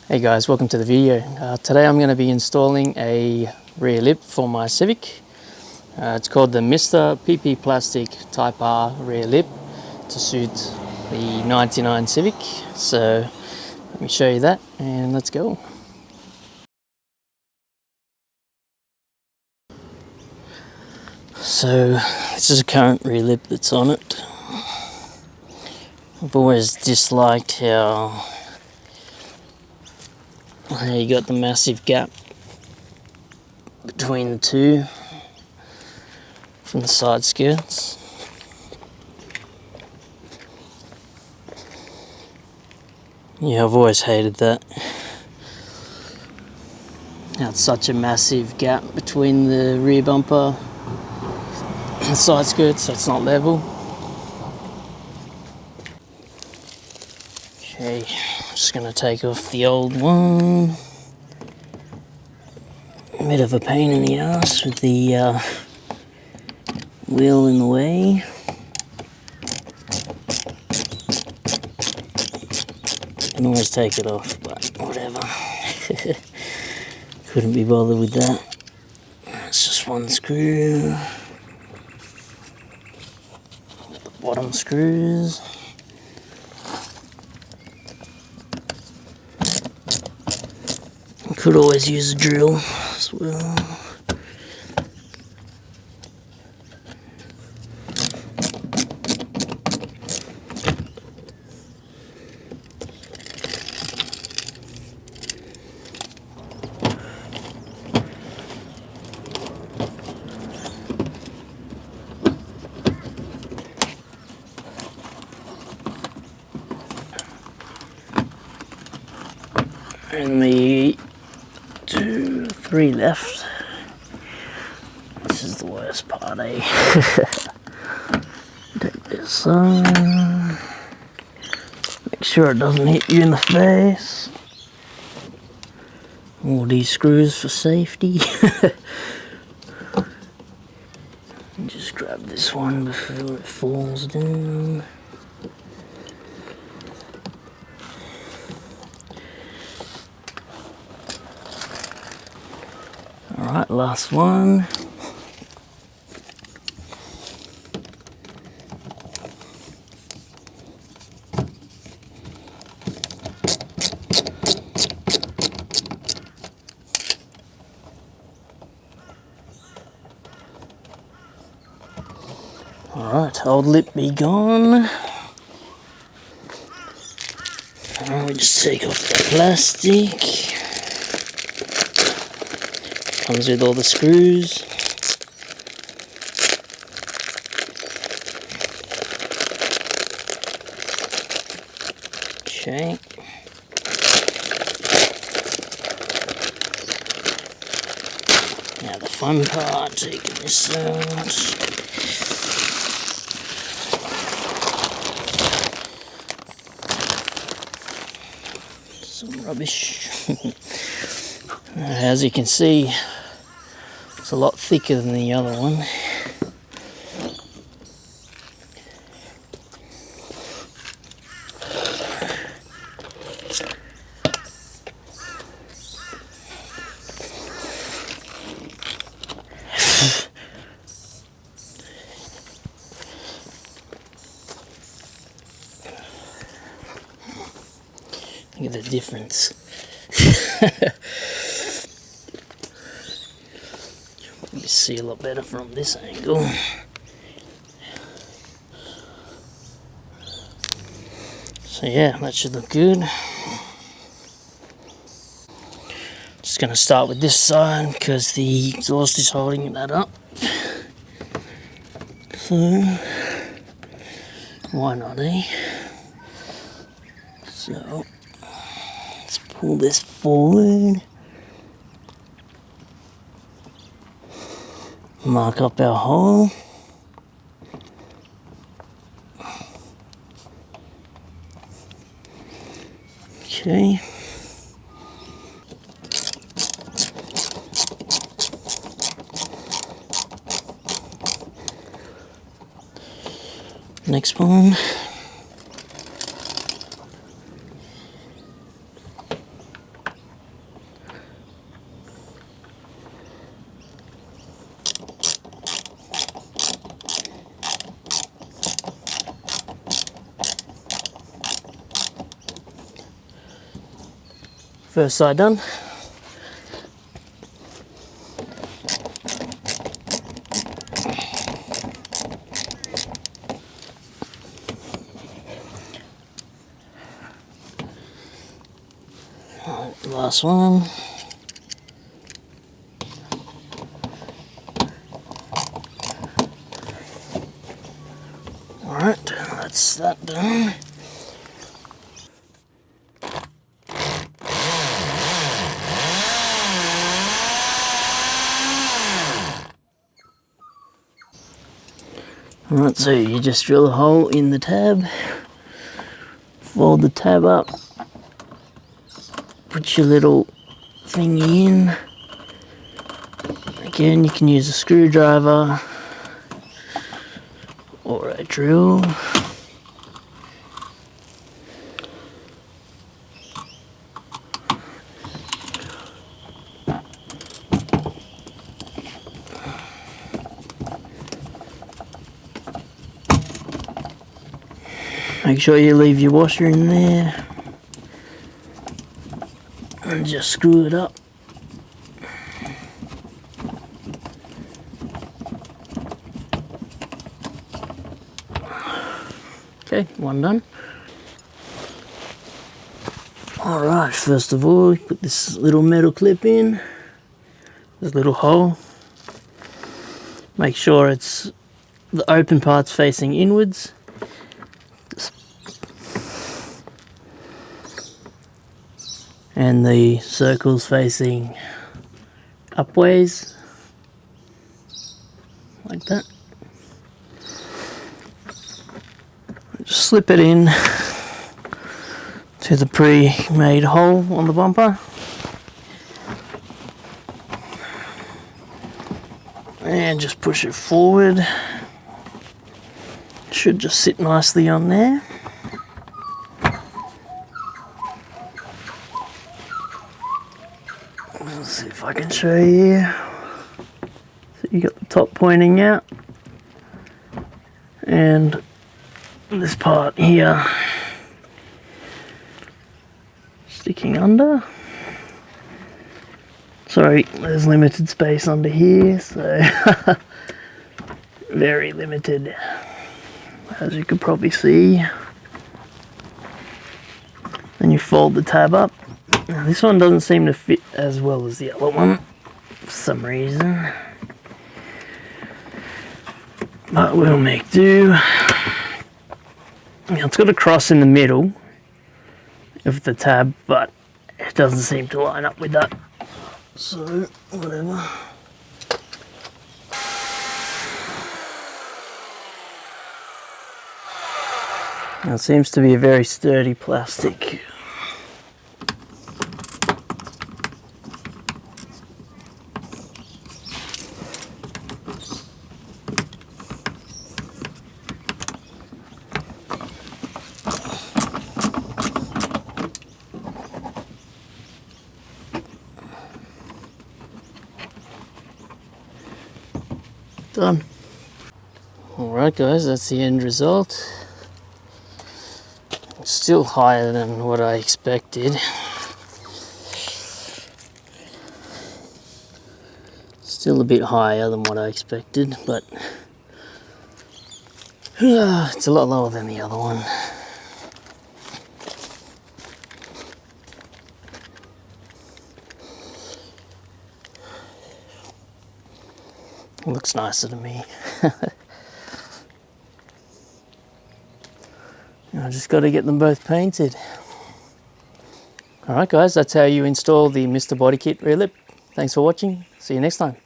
Hey guys, welcome to the video. Today I'm going to be installing a rear lip for my Civic. It's called the Mr PP Plastic Type R rear lip to suit the 99 Civic. So let me show you that and let's go. So this is a current rear lip that's on it. I've always disliked how you got the massive gap between the two from the side skirts. Yeah, I've always hated that. Now it's such a massive gap between the rear bumper and the side skirts, so it's not level. Okay, I'm just going to take off the old one. A bit of a pain in the ass with the wheel in the way. I can always take it off, but whatever. Couldn't be bothered with that. It's just one screw. The bottom screws. Could always use a drill as well. And the 3 left. This is the worst part, eh? Take this on. Make sure it doesn't hit you in the face. All these screws for safety. Just grab this one before it falls down. Alright, last one. Alright, old lip be gone. Alright, we just take off the plastic. Comes with all the screws. Okay. Now the fun part, taking this out. Some rubbish. As you can see, it's a lot thicker than the other one. Look at the difference. You see a lot better from this angle. So yeah, that should look good. Just going to start with this side because the exhaust is holding that up. So why not, eh? So let's pull this forward. Mark up our hole. Okay. Next one. First side done. Last one. Alright, that's that done. Alright, so you just drill a hole in the tab, fold the tab up, put your little thingy in. Again, you can use a screwdriver or a drill. Make sure you leave your washer in there and just screw it up. Okay, one done. Alright, first of all, put this little metal clip in, this little hole. Make sure it's the open part's facing inwards. And the circle's facing upways, like that. Just slip it in to the pre-made hole on the bumper. And just push it forward. Should just sit nicely on there. Let's see if I can show you. So you got the top pointing out and this part here sticking under. Sorry, there's limited space under here, so very limited, as you could probably see. Then you fold the tab up. Now, this one doesn't seem to fit as well as the other one for some reason, but we'll make do. Now, it's got a cross in the middle of the tab, but it doesn't seem to line up with that, so whatever. Now, it seems to be a very sturdy plastic. Done. Alright guys, that's the end result. It's still higher than what I expected. Still a bit higher than what I expected, but it's a lot lower than the other one. It looks nicer to me. I just got to get them both painted. Alright guys, that's how you install the Mr Bodykit rear lip. Thanks for watching. See you next time.